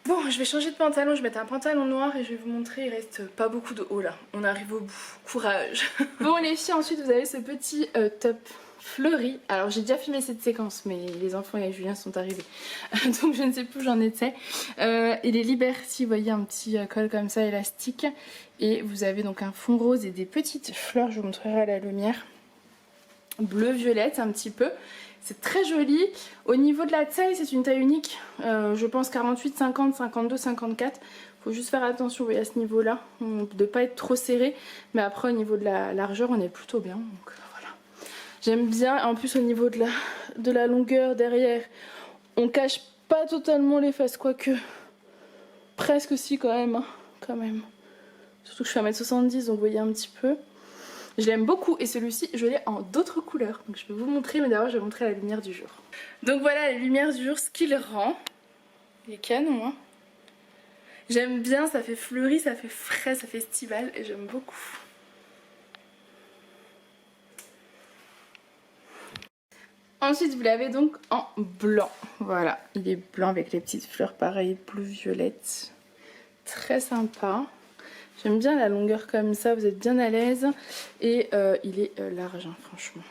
Bon, je vais changer de pantalon, je vais mettre un pantalon noir et je vais vous montrer, il reste pas beaucoup de haut là. On arrive au bout. Courage. Bon les filles, ensuite vous avez ce petit top fleuri. Alors j'ai déjà filmé cette séquence mais les enfants et Julien sont arrivés. Donc je ne sais plus où j'en étais. Et les Liberty, vous voyez un petit col comme ça élastique. Et vous avez donc un fond rose et des petites fleurs, je vous montrerai à la lumière. Bleu-violette un petit peu. C'est très joli. Au niveau de la taille, c'est une taille unique. Je pense 48, 50, 52, 54. Faut juste faire attention, vous voyez, à ce niveau-là, de ne pas être trop serré. Mais après, au niveau de la largeur, on est plutôt bien. Donc voilà. J'aime bien. En plus, au niveau de la longueur derrière, on cache pas totalement les fesses, quoique presque si quand même. Hein, quand même. Surtout que je fais 1m70, donc vous voyez un petit peu. Je l'aime beaucoup et celui-ci je l'ai en d'autres couleurs. Donc je vais vous montrer, mais d'abord je vais montrer la lumière du jour. Donc voilà la lumière du jour, ce qu'il rend. Il est canon, hein. J'aime bien, ça fait fleuri, ça fait frais, ça fait estival et j'aime beaucoup. Ensuite vous l'avez donc en blanc. Voilà, il est blanc avec les petites fleurs pareilles, bleu-violette. Très sympa. J'aime bien la longueur comme ça, vous êtes bien à l'aise. Et il est large, hein, franchement.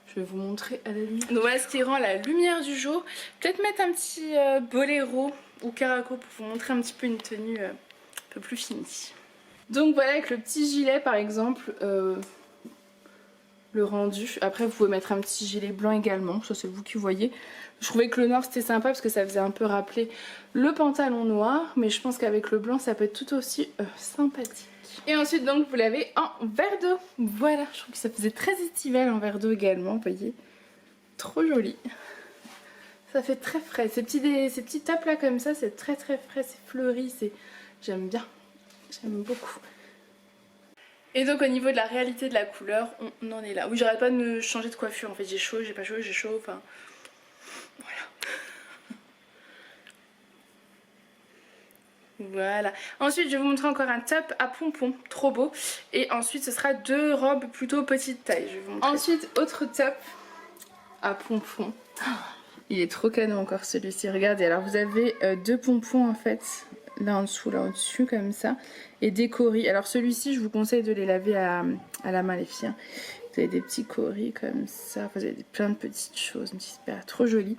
Je vais vous montrer à la lumière. Donc voilà ce qui rend la lumière du jour. Peut-être mettre un petit boléro ou caraco pour vous montrer un petit peu une tenue un peu plus finie. Donc voilà avec le petit gilet par exemple, le rendu. Après vous pouvez mettre un petit gilet blanc également, ça c'est vous qui voyez. Je trouvais que le noir c'était sympa parce que ça faisait un peu rappeler le pantalon noir, mais je pense qu'avec le blanc ça peut être tout aussi sympathique. Et ensuite donc vous l'avez en verre d'eau. Voilà, je trouve que ça faisait très estival en verre d'eau également, vous voyez. Trop joli. Ça fait très frais. Ces petits tops là comme ça, c'est très très frais, c'est fleuri, j'aime bien. J'aime beaucoup. Et donc au niveau de la réalité de la couleur, on en est là. Oui, j'arrête pas de me changer de coiffure en fait, j'ai chaud, j'ai pas chaud, j'ai chaud, enfin... Voilà. Ensuite, je vais vous montrer encore un top à pompons, trop beau. Et ensuite, ce sera deux robes plutôt petite taille. Je vais vous montrer. Ensuite, autre top à pompons. Il est trop canon encore celui-ci. Regardez, alors vous avez deux pompons en fait, là en dessous, là au-dessus, comme ça, et des coris. Alors celui-ci, je vous conseille de les laver à la main, les filles. Vous avez des petits coris comme ça, vous avez plein de petites choses, une petite paire, trop joli.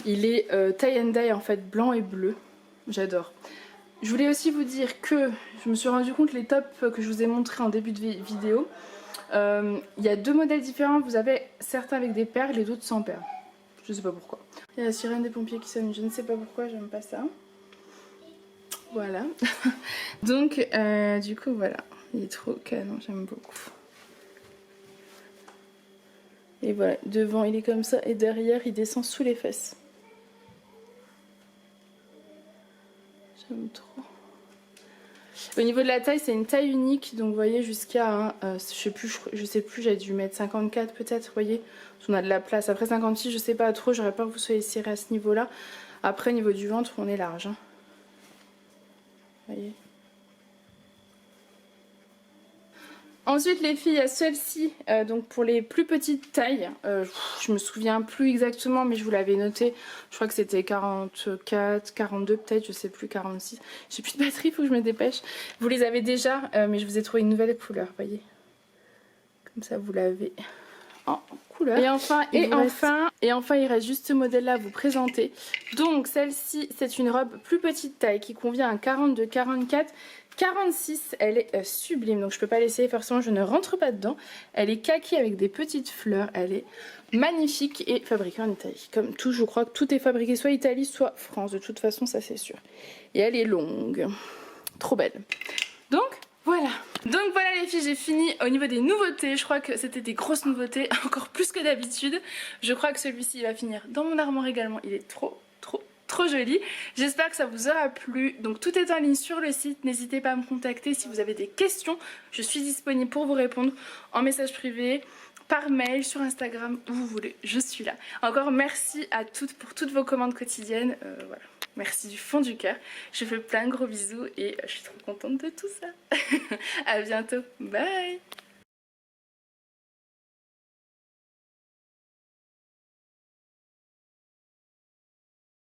Il est tie and dye en fait, blanc et bleu. J'adore. Je voulais aussi vous dire que je me suis rendu compte les tops que je vous ai montrés en début de vidéo. Il y a deux modèles différents. Vous avez certains avec des perles et d'autres sans perles. Je sais pas pourquoi. Il y a la sirène des pompiers qui sonne. Je ne sais pas pourquoi, j'aime pas ça. Voilà. Donc du coup voilà. Il est trop canon, j'aime beaucoup. Et voilà, devant il est comme ça et derrière il descend sous les fesses. J'aime trop. Au niveau de la taille, c'est une taille unique, donc vous voyez jusqu'à, je sais plus, j'ai dû mettre 54 peut-être, vous voyez, on a de la place. Après 56, je sais pas trop, j'aurais peur que vous soyez serré à ce niveau-là. Après, au niveau du ventre, on est large. Hein. Vous voyez. Ensuite les filles, il y a celle-ci, donc pour les plus petites tailles, je me souviens plus exactement mais je vous l'avais noté, je crois que c'était 44, 42 peut-être, je sais plus, 46, j'ai plus de batterie, il faut que je me dépêche. Vous les avez déjà, mais je vous ai trouvé une nouvelle couleur, vous voyez, comme ça vous l'avez en couleur. Et enfin, il reste juste ce modèle là à vous présenter. Donc celle-ci, c'est une robe plus petite taille qui convient à 42, 44, 46, elle est sublime, donc je peux pas l'essayer, forcément je ne rentre pas dedans. Elle est kaki avec des petites fleurs, elle est magnifique et fabriquée en Italie. Comme tout, je crois que tout est fabriqué soit Italie soit France, de toute façon ça c'est sûr. Et elle est longue. trop belle. Donc voilà les filles, j'ai fini au niveau des nouveautés. Je crois que c'était des grosses nouveautés, encore plus que d'habitude. Je crois que celui-ci il va finir dans mon armoire également, il est trop joli. J'espère que ça vous aura plu. Donc tout est en ligne sur le site, n'hésitez pas à me contacter si vous avez des questions. Je suis disponible pour vous répondre en message privé, par mail, sur Instagram, où vous voulez, je suis là. Encore merci à toutes pour toutes vos commandes quotidiennes. Voilà. Merci du fond du cœur. Je fais plein de gros bisous et je suis trop contente de tout ça. À bientôt. Bye.